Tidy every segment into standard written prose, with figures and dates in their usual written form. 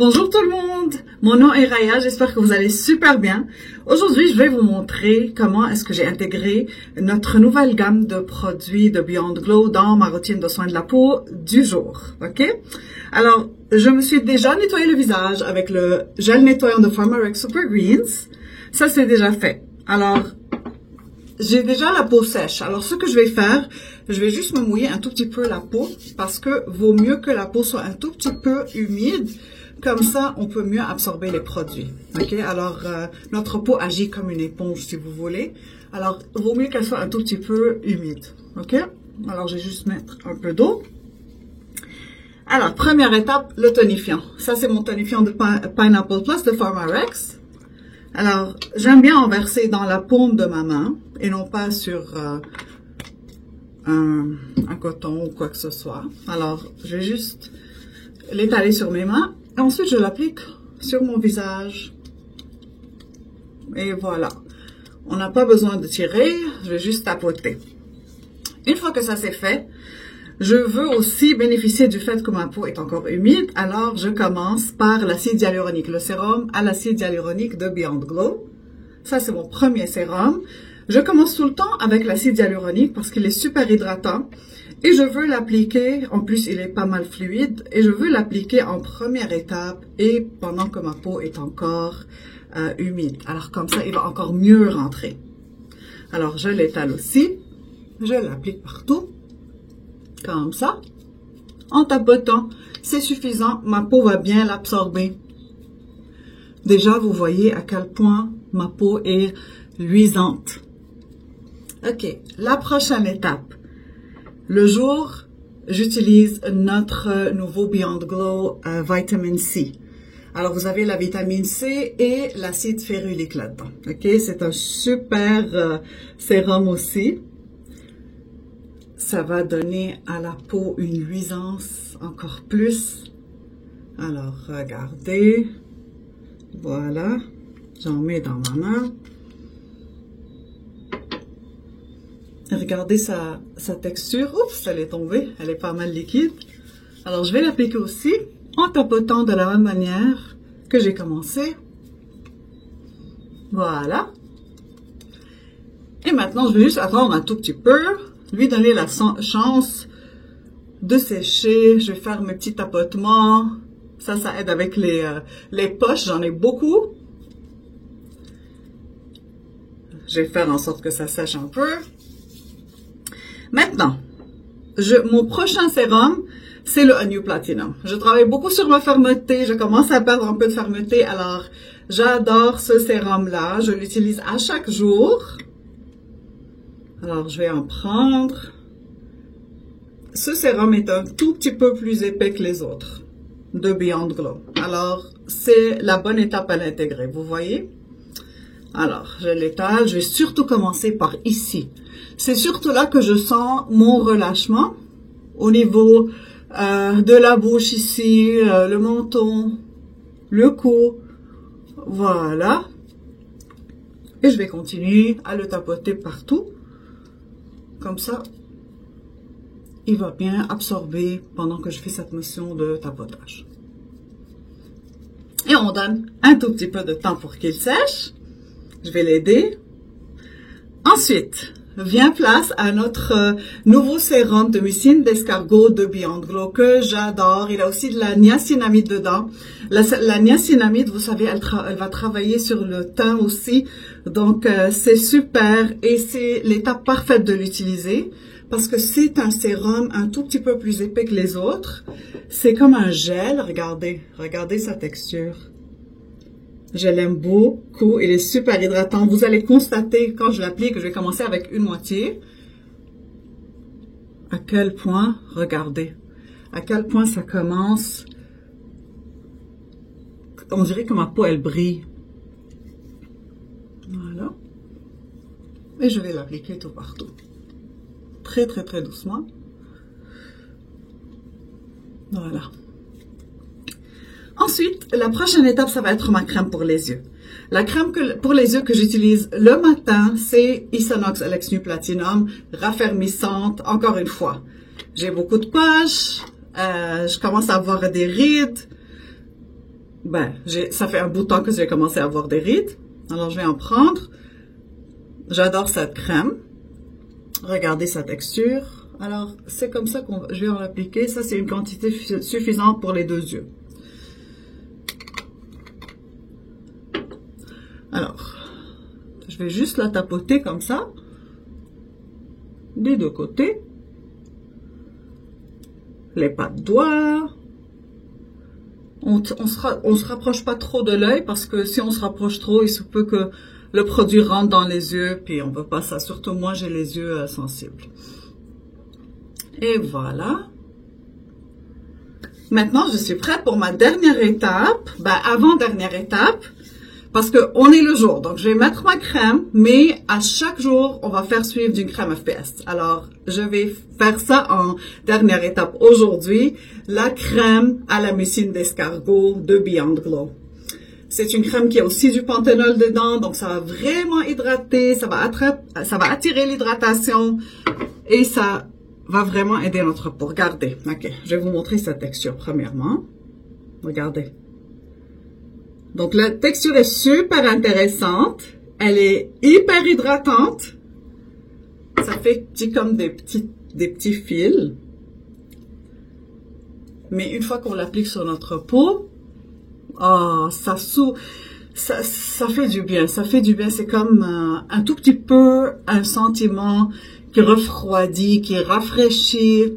Bonjour tout le monde, mon nom est Raya, j'espère que vous allez super bien. Aujourd'hui, je vais vous montrer comment est-ce que j'ai intégré notre nouvelle gamme de produits de Beyond Glow dans ma routine de soins de la peau du jour, ok? Alors, je me suis déjà nettoyé le visage avec le gel nettoyant de PharmaRx Super Greens. Ça, c'est déjà fait. Alors, j'ai déjà la peau sèche. Alors, ce que je vais faire, je vais juste me mouiller un tout petit peu la peau parce que vaut mieux que la peau soit un tout petit peu humide. Comme ça, on peut mieux absorber les produits. OK? Alors, notre peau agit comme une éponge, si vous voulez. Alors, vaut mieux qu'elle soit un tout petit peu humide. OK? Alors, je vais juste mettre un peu d'eau. Alors, première étape, le tonifiant. Ça, c'est mon tonifiant de Pineapple Plus de PharmaRx. Alors, j'aime bien en verser dans la paume de ma main et non pas sur un coton ou quoi que ce soit. Alors, je vais juste l'étaler sur mes mains. Et ensuite, je l'applique sur mon visage. Et voilà. On n'a pas besoin de tirer. Je vais juste tapoter. Une fois que ça c'est fait, je veux aussi bénéficier du fait que ma peau est encore humide. Alors, je commence par l'acide hyaluronique. Le sérum à l'acide hyaluronique de Beyond Glow. Ça, c'est mon premier sérum. Je commence tout le temps avec l'acide hyaluronique parce qu'il est super hydratant. Et je veux l'appliquer, en plus il est pas mal fluide, et je veux l'appliquer en première étape et pendant que ma peau est encore humide. Alors comme ça, il va encore mieux rentrer. Alors je l'étale aussi, je l'applique partout, comme ça, en tapotant. C'est suffisant, ma peau va bien l'absorber. Déjà, vous voyez à quel point ma peau est luisante. Ok, la prochaine étape. Le jour, j'utilise notre nouveau Beyond Glow Vitamin C. Alors, vous avez la vitamine C et l'acide férulique là-dedans. OK? C'est un super sérum aussi. Ça va donner à la peau une luisance encore plus. Alors, regardez. Voilà. J'en mets dans ma main. Regardez sa texture. Oups, elle est tombée. Elle est pas mal liquide. Alors, je vais l'appliquer aussi en tapotant de la même manière que j'ai commencé. Voilà. Et maintenant, je vais juste attendre un tout petit peu. Lui donner la chance de sécher. Je vais faire mes petits tapotements. Ça aide avec les poches. J'en ai beaucoup. Je vais faire en sorte que ça sèche un peu. Maintenant, mon prochain sérum, c'est le New Platinum. Je travaille beaucoup sur ma fermeté. Je commence à perdre un peu de fermeté. Alors, j'adore ce sérum-là. Je l'utilise à chaque jour. Alors, je vais en prendre. Ce sérum est un tout petit peu plus épais que les autres de Beyond Glow. Alors, c'est la bonne étape à l'intégrer. Vous voyez? Alors, je l'étale. Je vais surtout commencer par ici. C'est surtout là que je sens mon relâchement au niveau de la bouche ici, le menton, le cou. Voilà. Et je vais continuer à le tapoter partout. Comme ça, il va bien absorber pendant que je fais cette motion de tapotage. Et on donne un tout petit peu de temps pour qu'il sèche. Je vais l'aider. Ensuite, vient place à notre nouveau sérum de mucine d'escargot de Beyond Glow que j'adore. Il a aussi de la niacinamide dedans. La niacinamide, vous savez, elle va travailler sur le teint aussi. Donc, c'est super et c'est l'étape parfaite de l'utiliser parce que c'est un sérum un tout petit peu plus épais que les autres. C'est comme un gel. Regardez sa texture. Je l'aime beaucoup, il est super hydratant. Vous allez constater quand je l'applique, je vais commencer avec une moitié. À quel point, regardez, à quel point ça commence. On dirait que ma peau, elle brille. Voilà. Et je vais l'appliquer tout partout. Très, très, très doucement. Voilà. Ensuite, la prochaine étape, ça va être ma crème pour les yeux. La crème pour les yeux que j'utilise le matin, c'est Isonox Alex New Platinum, raffermissante, encore une fois. J'ai beaucoup de poches, je commence à avoir des rides. ben, ça fait un bout de temps que j'ai commencé à avoir des rides. Alors, je vais en prendre. J'adore cette crème. Regardez sa texture. Alors, c'est comme ça que je vais en appliquer. Ça, c'est une quantité suffisante pour les 2 yeux. Alors, je vais juste la tapoter comme ça. Des 2 côtés. Les pas de doigts. On se rapproche pas trop de l'œil parce que si on se rapproche trop, il se peut que le produit rentre dans les yeux, puis on veut pas ça. Surtout moi, j'ai les yeux sensibles. Et voilà. Maintenant, je suis prête pour ma dernière étape. Ben, avant-dernière étape. Parce que on est le jour. Donc, je vais mettre ma crème, mais à chaque jour, on va faire suivre d'une crème FPS. Alors, je vais faire ça en dernière étape aujourd'hui. La crème à la mucine d'escargot de Beyond Glow. C'est une crème qui a aussi du panthénol dedans, donc ça va vraiment hydrater, ça va attirer l'hydratation et ça va vraiment aider notre peau. Regardez, ok, je vais vous montrer sa texture premièrement. Regardez. Donc la texture est super intéressante, elle est hyper hydratante, ça fait comme des petits fils. Mais une fois qu'on l'applique sur notre peau, oh, ça fait du bien, ça fait du bien. C'est comme un tout petit peu un sentiment qui refroidit, qui rafraîchit.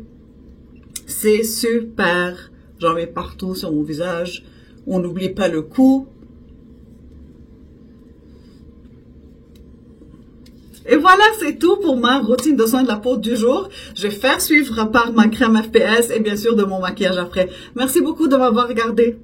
C'est super. J'en mets partout sur mon visage. On n'oublie pas le cou. Et voilà, c'est tout pour ma routine de soins de la peau du jour. Je vais faire suivre par ma crème FPS et bien sûr de mon maquillage après. Merci beaucoup de m'avoir regardé.